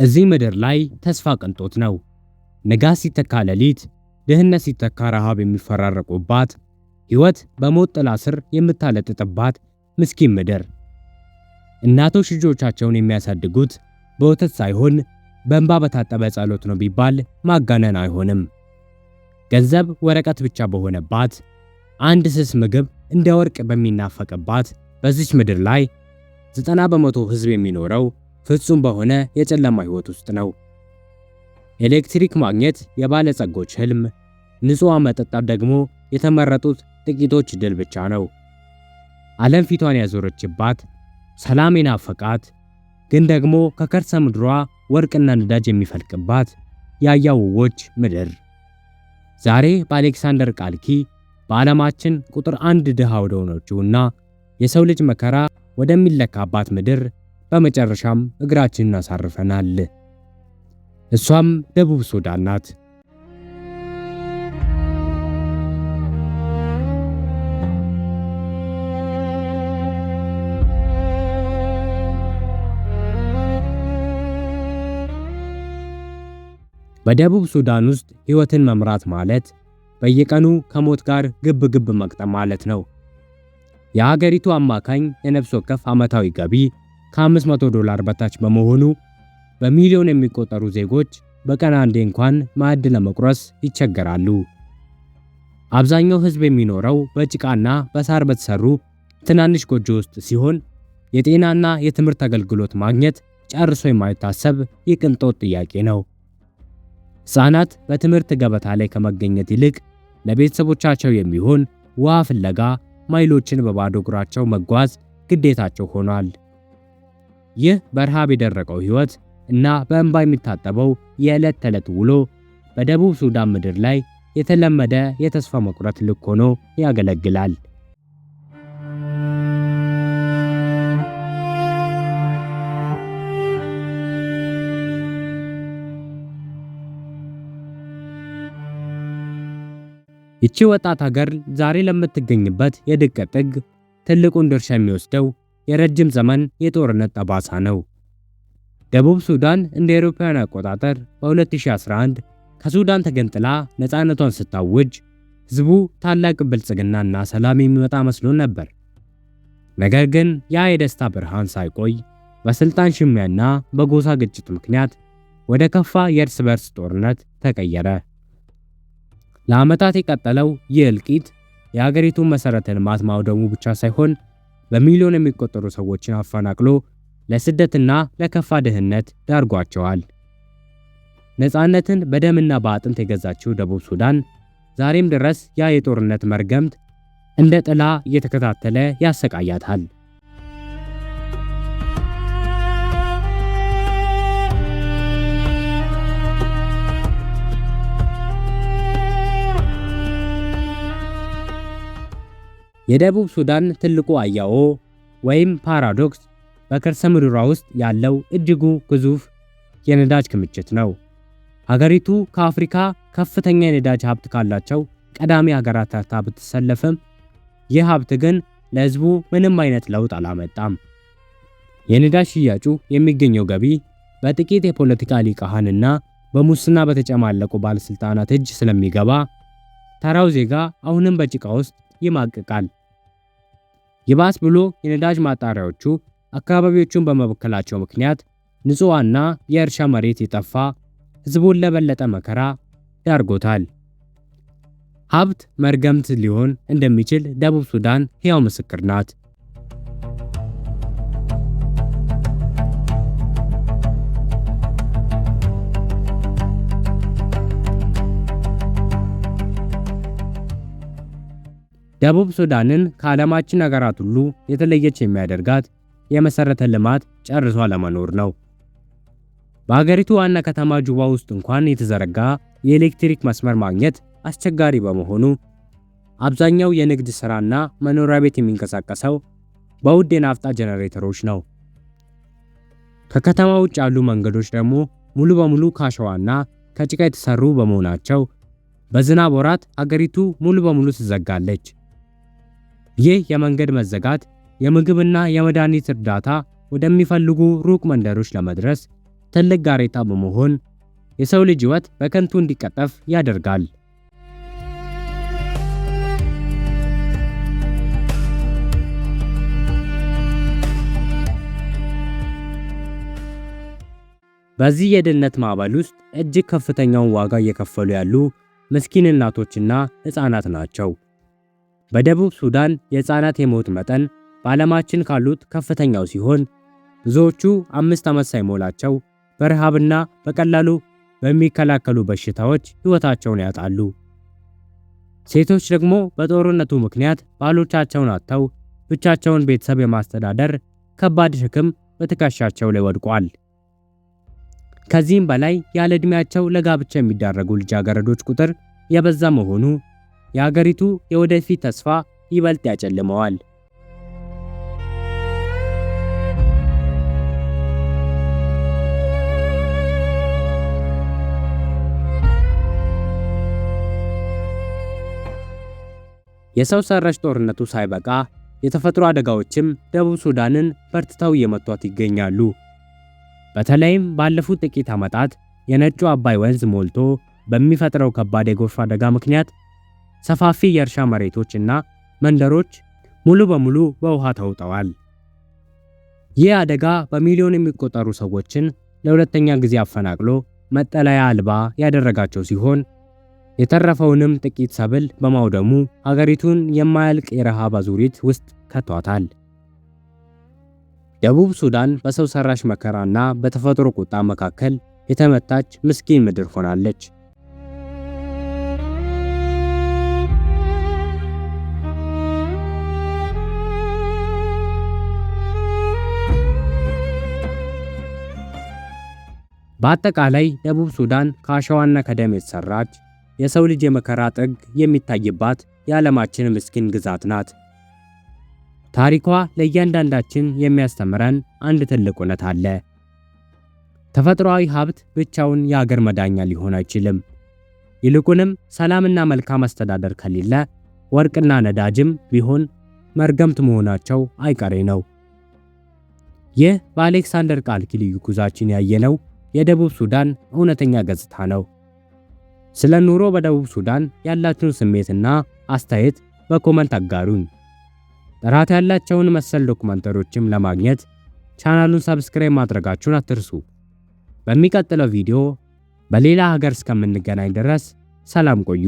እዚህ ምድር ላይ ተስፋ ቅንጦት ነው። ንጋት ሲተካ ሌሊት፣ ድህነት ሲተካ ረሃብ የሚፈራረቁባት፣ ሕይወት በሞት ጥላ ስር የምታለጥጥባት ምስኪን ምድር። እናቶች ልጆቻቸውን የሚያሳድጉት በወተት ሳይሆን በእንባ በታጠበ ጸሎት ነው ቢባል ማጋነን አይሆንም። ገንዘብ ወረቀት ብቻ በሆነባት፣ አንድ ስስ ምግብ እንደ ወርቅ በሚናፈቅባት በዚች ምድር ላይ 90% ሕዝብ የሚኖረው ፍጹም በሆነ የጨለማ ሕይወት ውስጥ ነው። ኤሌክትሪክ ማግኘት የባለጸጎች ህልም፣ ንጹህ መጠጣት ደግሞ የተመረጡት ጥቂቶች ድል ብቻ ነው። ዓለም ፊቷን ያዞረችባት፣ ሰላም የናፈቃት ግን ደግሞ ከከርሰ ምድሯ ወርቅና ነዳጅ የሚፈልቅባት የአያውዎች ምድር። ዛሬ በአሌክሳንደር ቃልኪ በዓለማችን ቁጥር 1 ድሃ ወደ ሆነችውና የሰው ልጅ መከራ ወደሚለካባት ምድር በመጨረሻም እግራችንን አሳርፈናል። እሷም ደቡብ ሱዳን ናት። በደቡብ ሱዳን ውስጥ ሕይወትን መምራት ማለት በየቀኑ ከሞት ጋር ግብ ግብ መቅጠም ማለት ነው። የሀገሪቱ አማካኝ የነፍስ ወከፍ ዓመታዊ ገቢ ከ$500 በታች በመሆኑ በሚሊዮን የሚቆጠሩ ዜጎች በቀን አንዴ እንኳን ማዕድ ለመቁረስ ይቸገራሉ። አብዛኛው ሕዝብ የሚኖረው በጭቃና በሳር በተሰሩ ትናንሽ ጎጆ ውስጥ ሲሆን የጤናና የትምህርት አገልግሎት ማግኘት ጨርሶ የማይታሰብ የቅንጦት ጥያቄ ነው። ሕፃናት በትምህርት ገበታ ላይ ከመገኘት ይልቅ ለቤተሰቦቻቸው የሚሆን ውሃ ፍለጋ ማይሎችን በባዶ እግራቸው መጓዝ ግዴታቸው ሆኗል። ይህ በረሃብ የደረቀው ሕይወት እና በእንባ የሚታጠበው የዕለት ተዕለት ውሎ በደቡብ ሱዳን ምድር ላይ የተለመደ የተስፋ መቁረጥ ልክ ሆኖ ያገለግላል። ይቺ ወጣት ሀገር ዛሬ ለምትገኝበት የድቀት ጥግ ትልቁን ድርሻ የሚወስደው የረጅም ዘመን የጦርነት ጠባሳ ነው። ደቡብ ሱዳን እንደ አውሮፓውያን አቆጣጠር በ2011 ከሱዳን ተገንጥላ ነፃነቷን ስታውጅ ሕዝቡ ታላቅ ብልጽግናና ሰላም የሚመጣ መስሎ ነበር። ነገር ግን ያ የደስታ ብርሃን ሳይቆይ በስልጣን ሽሚያና በጎሳ ግጭት ምክንያት ወደ ከፋ የእርስ በርስ ጦርነት ተቀየረ። ለዓመታት የቀጠለው ይህ እልቂት የሀገሪቱን መሠረተ ልማት ማውደሙ ብቻ ሳይሆን በሚሊዮን የሚቆጠሩ ሰዎችን አፈናቅሎ ለስደትና ለከፋ ድህነት ዳርጓቸዋል። ነፃነትን በደምና በአጥንት የገዛችው ደቡብ ሱዳን ዛሬም ድረስ ያ የጦርነት መርገምት እንደ ጥላ እየተከታተለ ያሰቃያታል። የደቡብ ሱዳን ትልቁ አያኦ ወይም ፓራዶክስ በከርሰ ምድሯ ውስጥ ያለው እጅጉ ግዙፍ የነዳጅ ክምችት ነው። ሀገሪቱ ከአፍሪካ ከፍተኛ የነዳጅ ሀብት ካላቸው ቀዳሚ ሀገራት ተርታ ብትሰለፍም ይህ ሀብት ግን ለሕዝቡ ምንም አይነት ለውጥ አላመጣም። የነዳጅ ሽያጩ የሚገኘው ገቢ በጥቂት የፖለቲካ ሊቃሃንና በሙስና በተጨማለቁ ባለስልጣናት እጅ ስለሚገባ ተራው ዜጋ አሁንም በጭቃ ውስጥ ይማቅቃል። ይባስ ብሎ የነዳጅ ማጣሪያዎቹ አካባቢዎቹን በመበከላቸው ምክንያት ንጹህና የእርሻ መሬት የጠፋ ሕዝቡን ለበለጠ መከራ ዳርጎታል። ሀብት መርገምት ሊሆን እንደሚችል ደቡብ ሱዳን ሕያው ምስክር ናት። ደቡብ ሱዳንን ከዓለማችን ሀገራት ሁሉ የተለየች የሚያደርጋት የመሰረተ ልማት ጨርሶ አለመኖር ነው። በሀገሪቱ ዋና ከተማ ጁባ ውስጥ እንኳን የተዘረጋ የኤሌክትሪክ መስመር ማግኘት አስቸጋሪ በመሆኑ አብዛኛው የንግድ ሥራና መኖሪያ ቤት የሚንቀሳቀሰው በውድ የናፍጣ ጄኔሬተሮች ነው። ከከተማ ውጭ ያሉ መንገዶች ደግሞ ሙሉ በሙሉ ከአሸዋና ከጭቃ የተሰሩ በመሆናቸው በዝናብ ወራት አገሪቱ ሙሉ በሙሉ ትዘጋለች። ይህ የመንገድ መዘጋት የምግብና የመድኃኒት እርዳታ ወደሚፈልጉ ሩቅ መንደሮች ለመድረስ ትልቅ ጋሬጣ በመሆን የሰው ልጅ ሕይወት በከንቱ እንዲቀጠፍ ያደርጋል። በዚህ የድህነት ማዕበል ውስጥ እጅግ ከፍተኛውን ዋጋ እየከፈሉ ያሉ ምስኪን እናቶችና ሕፃናት ናቸው። በደቡብ ሱዳን የሕፃናት የሞት መጠን በዓለማችን ካሉት ከፍተኛው ሲሆን ብዙዎቹ 5 ዓመት ሳይሞላቸው በረሃብና በቀላሉ በሚከላከሉ በሽታዎች ሕይወታቸውን ያጣሉ። ሴቶች ደግሞ በጦርነቱ ምክንያት ባሎቻቸውን አጥተው ብቻቸውን ቤተሰብ የማስተዳደር ከባድ ሸክም በትከሻቸው ላይ ወድቋል። ከዚህም በላይ ያለ ዕድሜያቸው ለጋብቻ የሚዳረጉ ልጃገረዶች ቁጥር የበዛ መሆኑ የሀገሪቱ የወደፊት ተስፋ ይበልጥ ያጨልመዋል። የሰው ሰራሽ ጦርነቱ ሳይበቃ የተፈጥሮ አደጋዎችም ደቡብ ሱዳንን በርትተው እየመቷት ይገኛሉ። በተለይም ባለፉት ጥቂት ዓመታት የነጩ አባይ ወንዝ ሞልቶ በሚፈጥረው ከባድ የጎርፍ አደጋ ምክንያት ሰፋፊ የእርሻ መሬቶችና መንደሮች ሙሉ በሙሉ በውሃ ተውጠዋል። ይህ አደጋ በሚሊዮን የሚቆጠሩ ሰዎችን ለሁለተኛ ጊዜ አፈናቅሎ መጠለያ አልባ ያደረጋቸው ሲሆን የተረፈውንም ጥቂት ሰብል በማውደሙ ሀገሪቱን የማያልቅ የረሃብ አዙሪት ውስጥ ከቷታል። ደቡብ ሱዳን በሰው ሰራሽ መከራና በተፈጥሮ ቁጣ መካከል የተመታች ምስኪን ምድር ሆናለች። በአጠቃላይ ደቡብ ሱዳን ከአሸዋና ከደም የተሰራች የሰው ልጅ የመከራ ጥግ የሚታይባት የዓለማችን ምስኪን ግዛት ናት። ታሪኳ ለእያንዳንዳችን የሚያስተምረን አንድ ትልቅ እውነት አለ። ተፈጥሯዊ ሀብት ብቻውን የአገር መዳኛ ሊሆን አይችልም። ይልቁንም ሰላምና መልካም አስተዳደር ከሌለ ወርቅና ነዳጅም ቢሆን መርገምት መሆናቸው አይቀሬ ነው። ይህ በአሌክሳንደር ቃልኪ ልዩ ጉዟችን ያየነው የደቡብ ሱዳን እውነተኛ ገጽታ ነው። ስለ ኑሮ በደቡብ ሱዳን ያላችሁን ስሜትና አስተያየት በኮመንት አጋሩን። ጥራት ያላቸውን መሰል ዶክመንተሪዎችም ለማግኘት ቻናሉን ሰብስክራይብ ማድረጋችሁን አትርሱ። በሚቀጥለው ቪዲዮ በሌላ ሀገር እስከምንገናኝ ድረስ ሰላም ቆዩ።